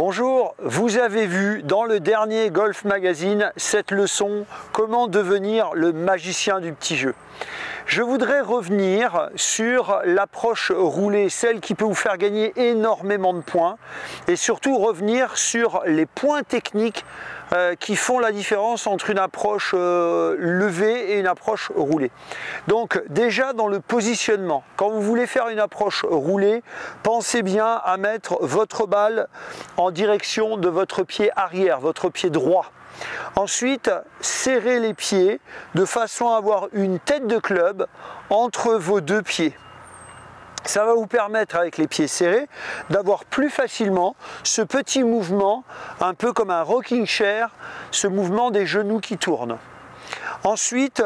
Bonjour, vous avez vu dans le dernier Golf Magazine cette leçon « Comment devenir le magicien du petit jeu ». Je voudrais revenir sur l'approche roulée, celle qui peut vous faire gagner énormément de points et surtout revenir sur les points techniques qui font la différence entre une approche levée et une approche roulée. Donc déjà dans le positionnement, quand vous voulez faire une approche roulée, pensez bien à mettre votre balle en direction de votre pied arrière, votre pied droit. Ensuite, serrez les pieds de façon à avoir une tête de club entre vos deux pieds. Ça va vous permettre, avec les pieds serrés, d'avoir plus facilement ce petit mouvement, un peu comme un rocking chair, ce mouvement des genoux qui tournent. Ensuite,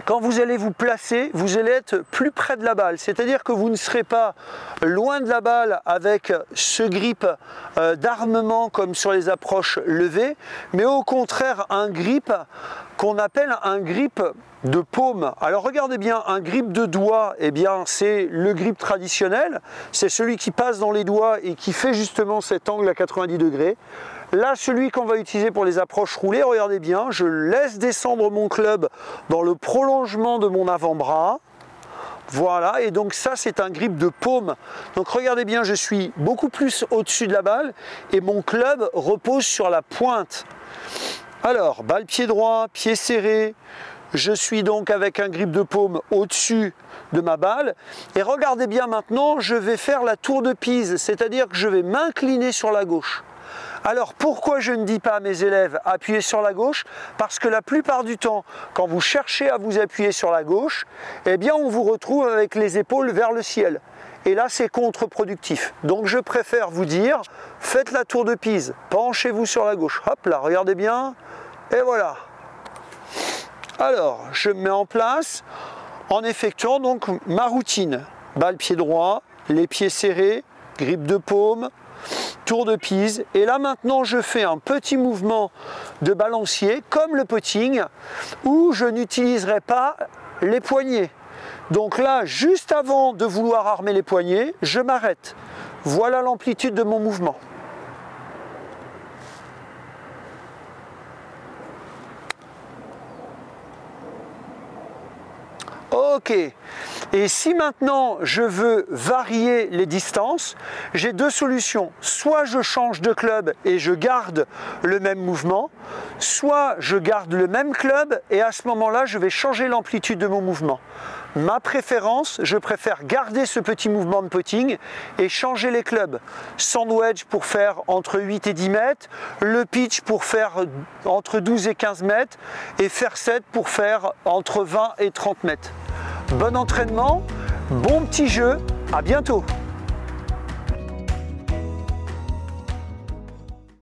quand vous allez vous placer, vous allez être plus près de la balle, c'est-à-dire que vous ne serez pas loin de la balle avec ce grip d'armement comme sur les approches levées, mais au contraire un grip qu'on appelle un grip de paume. Alors regardez bien, un grip de doigt, eh bien c'est le grip traditionnel, c'est celui qui passe dans les doigts et qui fait justement cet angle à 90 degrés. Là, celui qu'on va utiliser pour les approches roulées, regardez bien, je laisse descendre mon club dans le prolongement de mon avant-bras. Voilà, et donc ça c'est un grip de paume. Donc regardez bien, je suis beaucoup plus au-dessus de la balle et mon club repose sur la pointe. Alors, balle pied droit, pied serré, je suis donc avec un grip de paume au-dessus de ma balle. Et regardez bien maintenant, je vais faire la tour de Pise, c'est-à-dire que je vais m'incliner sur la gauche. Alors pourquoi je ne dis pas à mes élèves appuyez sur la gauche? Parce que la plupart du temps, quand vous cherchez à vous appuyer sur la gauche, eh bien on vous retrouve avec les épaules vers le ciel. Et là c'est contre-productif. Donc je préfère vous dire, faites la tour de Pise, penchez-vous sur la gauche. Hop là, regardez bien, et voilà. Alors, je me mets en place en effectuant donc ma routine. Balle pied droit, les pieds serrés, grip de paume, tour de Pise. Et là maintenant, je fais un petit mouvement de balancier, comme le putting, où je n'utiliserai pas les poignets. Donc là, juste avant de vouloir armer les poignets, je m'arrête. Voilà l'amplitude de mon mouvement. Ok, et si maintenant je veux varier les distances, j'ai deux solutions. Soit je change de club et je garde le même mouvement, soit je garde le même club et à ce moment-là, je vais changer l'amplitude de mon mouvement. Ma préférence, je préfère garder ce petit mouvement de putting et changer les clubs. Sand wedge pour faire entre 8 et 10 mètres, le pitch pour faire entre 12 et 15 mètres et fair set pour faire entre 20 et 30 mètres. Bon entraînement, bon petit jeu, à bientôt!